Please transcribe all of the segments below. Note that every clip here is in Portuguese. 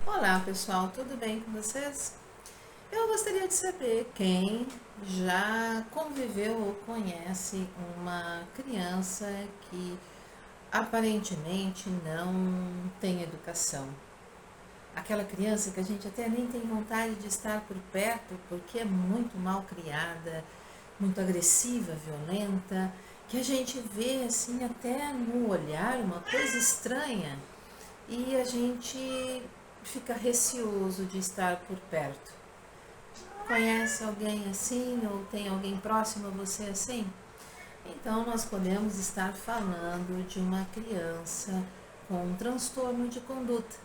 Olá pessoal, tudo bem com vocês? Eu gostaria de saber quem já conviveu ou conhece uma criança que aparentemente não tem educação. Aquela criança que a gente até nem tem vontade de estar por perto porque é muito mal criada, muito agressiva, violenta, que a gente vê assim até no olhar uma coisa estranha e a gente fica receoso de estar por perto. Conhece alguém assim ou tem alguém próximo a você assim? Então, nós podemos estar falando de uma criança com um transtorno de conduta.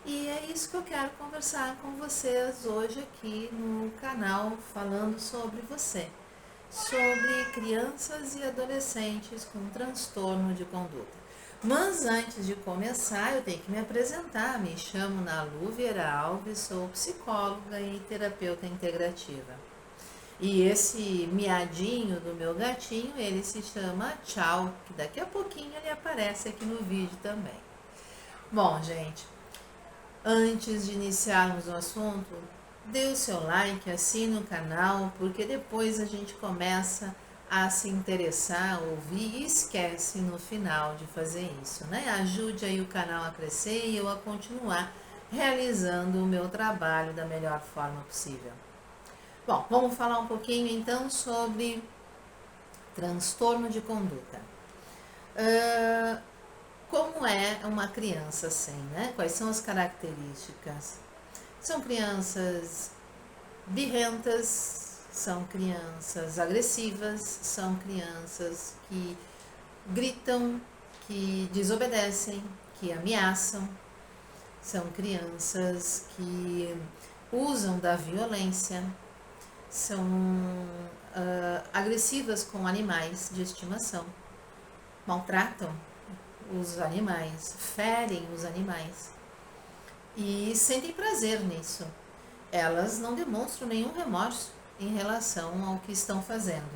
E é isso que eu quero conversar com vocês hoje aqui no canal, falando sobre você, sobre crianças e adolescentes com transtorno de conduta. Mas antes de começar, eu tenho que me apresentar. Me chamo Nalu Vieira Alves, sou psicóloga e terapeuta integrativa. E esse miadinho do meu gatinho, ele se chama Tchau, que daqui a pouquinho ele aparece aqui no vídeo também. Bom, gente, antes de iniciarmos o assunto, dê o seu like, assine o canal, porque depois a gente começa a se interessar, ouvir e esquece no final de fazer isso, né? Ajude aí o canal a crescer e eu a continuar realizando o meu trabalho da melhor forma possível. Bom, vamos falar um pouquinho então sobre transtorno de conduta. Uh, como é uma criança assim, né? Quais são as características? São crianças birrentas, são crianças agressivas, são crianças que gritam, que desobedecem, que ameaçam, são crianças que usam da violência, são agressivas com animais de estimação, maltratam os animais, ferem os animais e sentem prazer nisso. Elas não demonstram nenhum remorso em relação ao que estão fazendo.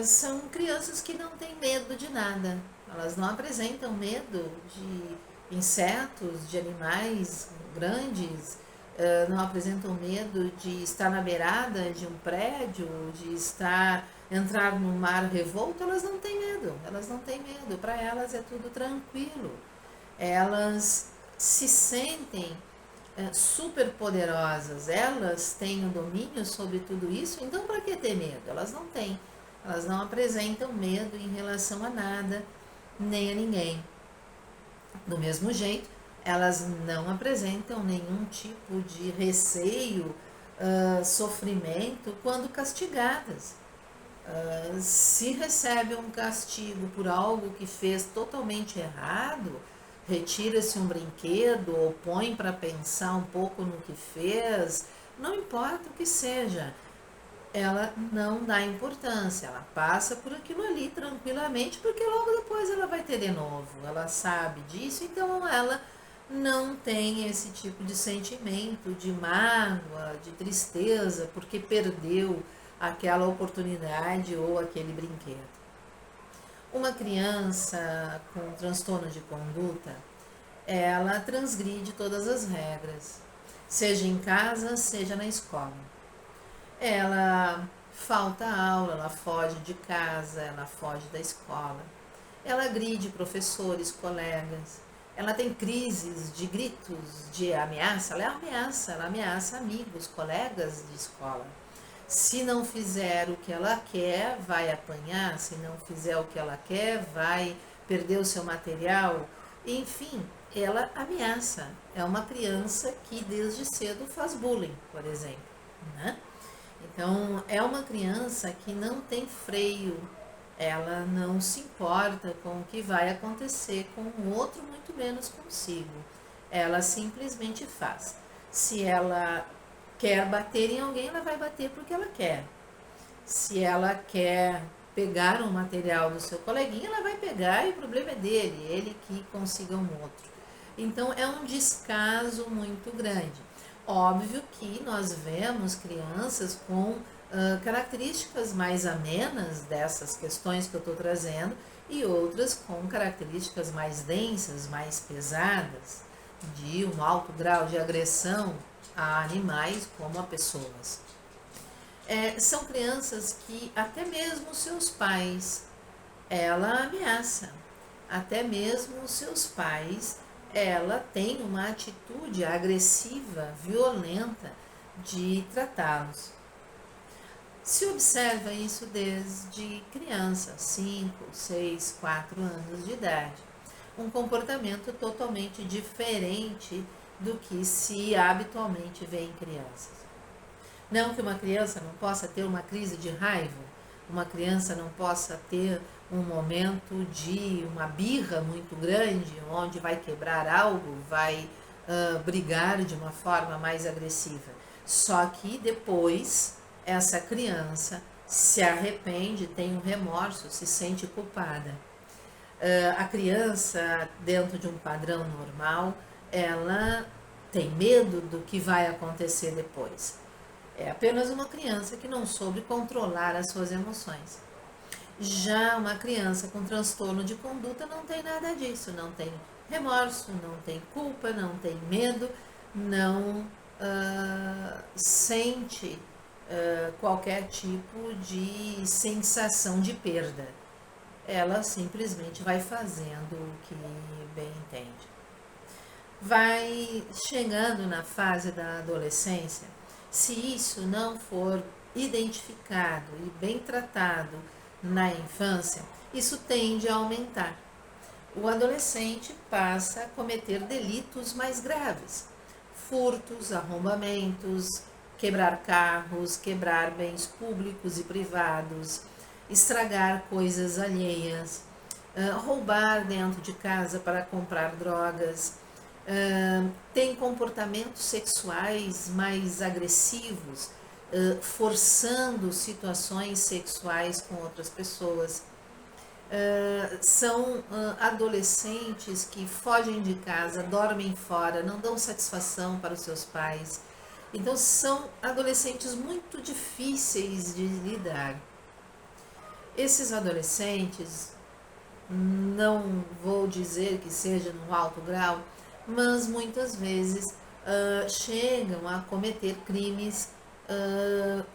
São crianças que não têm medo de nada, elas não apresentam medo de insetos, de animais grandes, não apresentam medo de estar na beirada de um prédio, de entrar no mar revolto. Elas não têm medo, para elas é tudo tranquilo. Elas se sentem super poderosas, elas têm o domínio sobre tudo isso, então para que ter medo? Elas não têm, elas não apresentam medo em relação a nada, nem a ninguém. Do mesmo jeito, elas não apresentam nenhum tipo de receio, sofrimento quando castigadas. Se recebe um castigo por algo que fez totalmente errado, retira-se um brinquedo ou põe para pensar um pouco no que fez, não importa o que seja, ela não dá importância, ela passa por aquilo ali tranquilamente, porque logo depois ela vai ter de novo, ela sabe disso, então ela não tem esse tipo de sentimento de mágoa, de tristeza, porque perdeu aquela oportunidade ou aquele brinquedo. Uma criança com transtorno de conduta, ela transgride todas as regras, seja em casa, seja na escola. Ela falta aula, ela foge de casa, ela foge da escola. Ela agride professores, colegas. Ela tem crises de gritos, de ameaça. Ela ameaça amigos, colegas de escola. Se não fizer o que ela quer, vai apanhar. Se não fizer o que ela quer, vai perder o seu material. Enfim, ela ameaça. É uma criança que desde cedo faz bullying, por exemplo, né? Então, é uma criança que não tem freio, ela não se importa com o que vai acontecer com o outro, muito menos consigo. Ela simplesmente faz. Se ela quer bater em alguém, ela vai bater porque ela quer. Se ela quer pegar um material do seu coleguinha, ela vai pegar e o problema é dele, ele que consiga um outro. Então, é um descaso muito grande. Óbvio que nós vemos crianças com características mais amenas dessas questões que eu estou trazendo e outras com características mais densas, mais pesadas. de um alto grau de agressão a animais como a pessoas. São crianças que até mesmo seus pais ela ameaça, até mesmo seus pais ela tem uma atitude agressiva, violenta de tratá-los. Se observa isso desde criança, 5, 6, 4 anos de idade. Um comportamento totalmente diferente do que se habitualmente vê em crianças. Não que uma criança não possa ter uma crise de raiva, uma criança não possa ter um momento de uma birra muito grande, onde vai quebrar algo, vai brigar de uma forma mais agressiva. Só que depois essa criança se arrepende, tem um remorso, se sente culpada. A criança, dentro de um padrão normal, ela tem medo do que vai acontecer depois. É apenas uma criança que não soube controlar as suas emoções. Já uma criança com transtorno de conduta não tem nada disso, não tem remorso, não tem culpa, não tem medo, não sente qualquer tipo de sensação de perda. Ela simplesmente vai fazendo o que bem entende. Vai chegando na fase da adolescência, se isso não for identificado e bem tratado na infância, isso tende a aumentar. O adolescente passa a cometer delitos mais graves, furtos, arrombamentos, quebrar carros, quebrar bens públicos e privados, estragar coisas alheias, roubar dentro de casa para comprar drogas, tem comportamentos sexuais mais agressivos, forçando situações sexuais com outras pessoas. São adolescentes que fogem de casa, dormem fora, não dão satisfação para os seus pais. Então são adolescentes muito difíceis de lidar. Esses adolescentes, não vou dizer que seja no alto grau, mas muitas vezes chegam a cometer crimes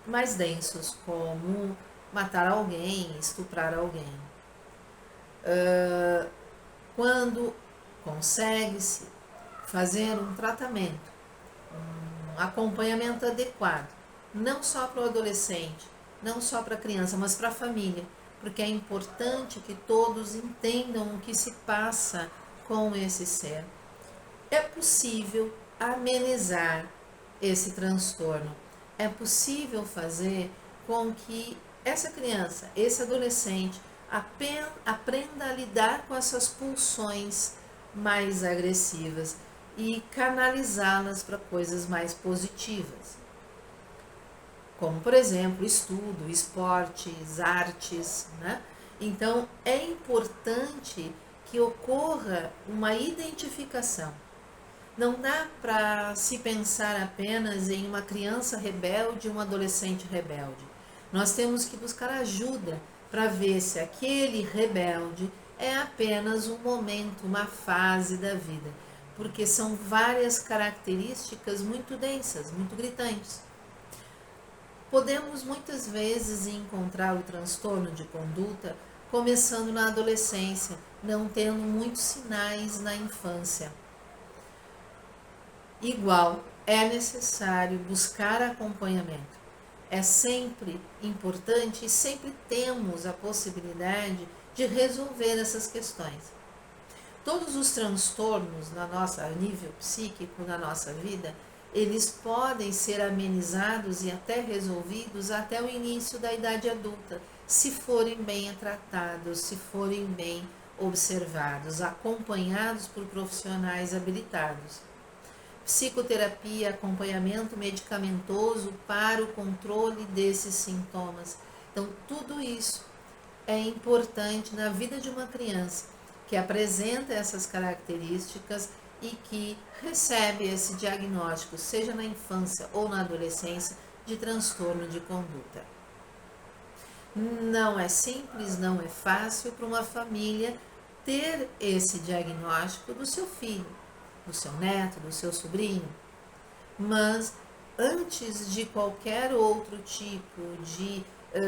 mais densos, como matar alguém, estuprar alguém. Quando consegue-se fazer um tratamento, um acompanhamento adequado, não só para o adolescente, não só para a criança, mas para a família, porque é importante que todos entendam o que se passa com esse ser. É possível amenizar esse transtorno, é possível fazer com que essa criança, esse adolescente, aprenda a lidar com essas pulsões mais agressivas e canalizá-las para coisas mais positivas. Como, por exemplo, estudo, esportes, artes, né? Então, é importante que ocorra uma identificação. Não dá para se pensar apenas em uma criança rebelde e um adolescente rebelde. Nós temos que buscar ajuda para ver se aquele rebelde é apenas um momento, uma fase da vida, porque são várias características muito densas, muito gritantes. Podemos muitas vezes encontrar o transtorno de conduta começando na adolescência, não tendo muitos sinais na infância. Igual, é necessário buscar acompanhamento. É sempre importante e sempre temos a possibilidade de resolver essas questões. Todos os transtornos a nível psíquico na nossa vida, eles podem ser amenizados e até resolvidos até o início da idade adulta, se forem bem tratados, se forem bem observados, acompanhados por profissionais habilitados. Psicoterapia, acompanhamento medicamentoso para o controle desses sintomas. Então, tudo isso é importante na vida de uma criança que apresenta essas características e que recebe esse diagnóstico, seja na infância ou na adolescência, de transtorno de conduta. Não é simples, não é fácil para uma família ter esse diagnóstico do seu filho. do seu neto, do seu sobrinho. Mas antes de qualquer outro tipo de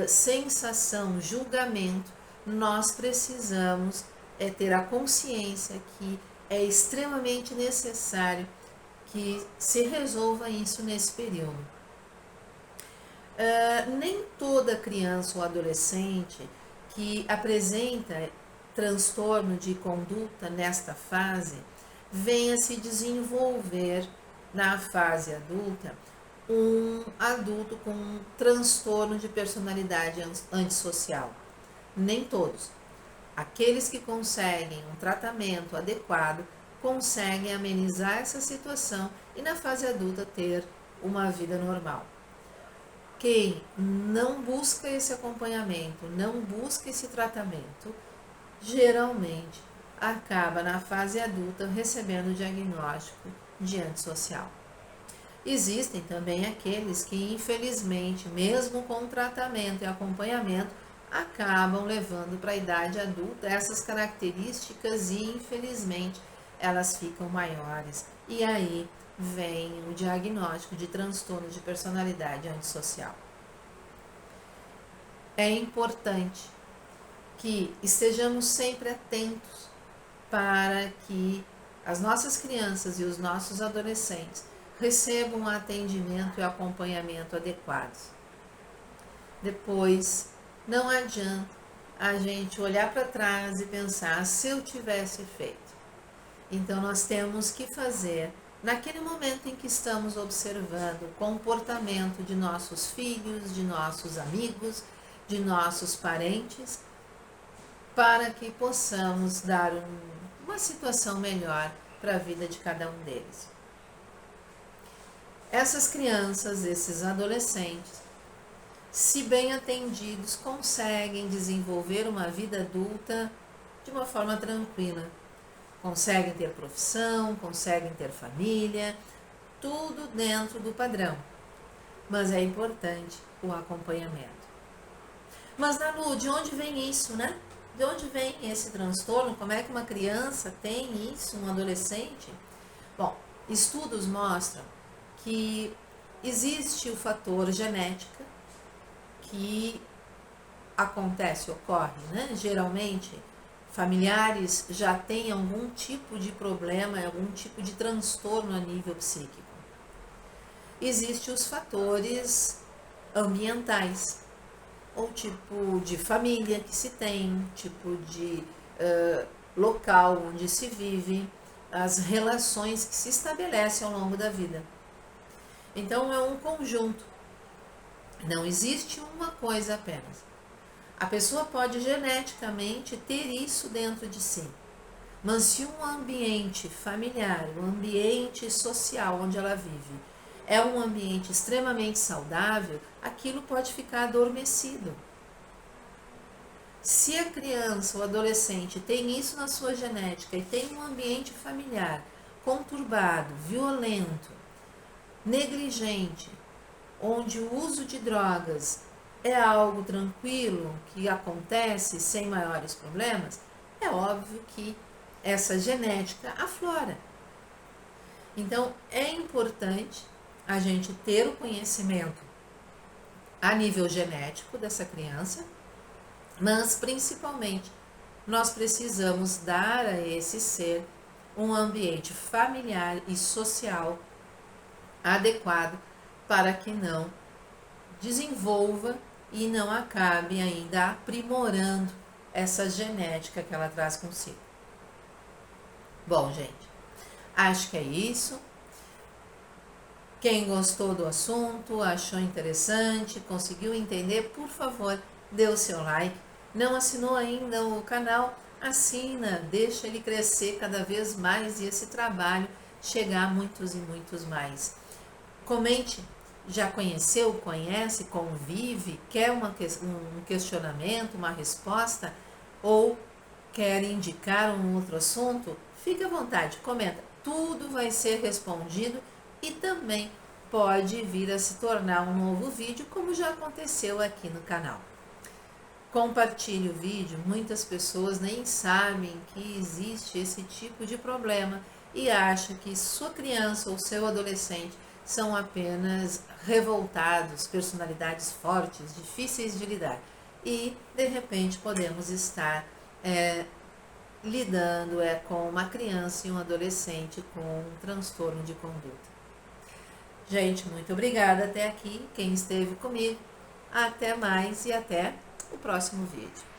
sensação, julgamento, nós precisamos ter a consciência que é extremamente necessário que se resolva isso nesse período. Nem toda criança ou adolescente que apresenta transtorno de conduta nesta fase venha se desenvolver na fase adulta um adulto com um transtorno de personalidade antissocial. Nem todos. Aqueles que conseguem um tratamento adequado conseguem amenizar essa situação e na fase adulta ter uma vida normal. Quem não busca esse acompanhamento, não busca esse tratamento, geralmente acaba na fase adulta recebendo o diagnóstico de antissocial. Existem também aqueles que, infelizmente, mesmo com tratamento e acompanhamento, acabam levando para a idade adulta essas características e, infelizmente, elas ficam maiores. E aí vem o diagnóstico de transtorno de personalidade antissocial. É importante que estejamos sempre atentos para que as nossas crianças e os nossos adolescentes recebam um atendimento e acompanhamento adequados. Depois, não adianta a gente olhar para trás e pensar se eu tivesse feito. Então, nós temos que fazer, naquele momento em que estamos observando o comportamento de nossos filhos, de nossos amigos, de nossos parentes, para que possamos dar uma situação melhor para a vida de cada um deles. Essas crianças, esses adolescentes, se bem atendidos, conseguem desenvolver uma vida adulta de uma forma tranquila. Conseguem ter profissão, conseguem ter família, tudo dentro do padrão. Mas é importante o acompanhamento. Mas, Nalu, de onde vem isso, né? De onde vem esse transtorno? Como é que uma criança tem isso, um adolescente? Bom, estudos mostram que existe o fator genética que acontece, ocorre, né? Geralmente, familiares já têm algum tipo de problema, algum tipo de transtorno a nível psíquico. Existem os fatores ambientais, ou tipo de família que se tem, tipo de local onde se vive, as relações que se estabelecem ao longo da vida. Então é um conjunto, não existe uma coisa apenas. A pessoa pode geneticamente ter isso dentro de si, mas se um ambiente familiar, um ambiente social onde ela vive, é um ambiente extremamente saudável, aquilo pode ficar adormecido. Se a criança ou adolescente tem isso na sua genética e tem um ambiente familiar conturbado, violento, negligente, onde o uso de drogas é algo tranquilo, que acontece sem maiores problemas, é óbvio que essa genética aflora. Então, é importante a gente ter o conhecimento a nível genético dessa criança, mas principalmente nós precisamos dar a esse ser um ambiente familiar e social adequado para que não desenvolva e não acabe ainda aprimorando essa genética que ela traz consigo. Bom, gente, acho que é isso. Quem gostou do assunto, achou interessante, conseguiu entender, por favor, dê o seu like. Não assinou ainda o canal? Assina, deixa ele crescer cada vez mais e esse trabalho chegar a muitos e muitos mais. Comente, já conheceu, conhece, convive, quer um questionamento, uma resposta ou quer indicar um outro assunto? Fique à vontade, comenta, tudo vai ser respondido e também pode vir a se tornar um novo vídeo, como já aconteceu aqui no canal. Compartilhe o vídeo, muitas pessoas nem sabem que existe esse tipo de problema e acha que sua criança ou seu adolescente são apenas revoltados, personalidades fortes, difíceis de lidar. E, de repente, podemos estar lidando com uma criança e um adolescente com um transtorno de conduta. Gente, muito obrigada até aqui, quem esteve comigo. Até mais e até o próximo vídeo.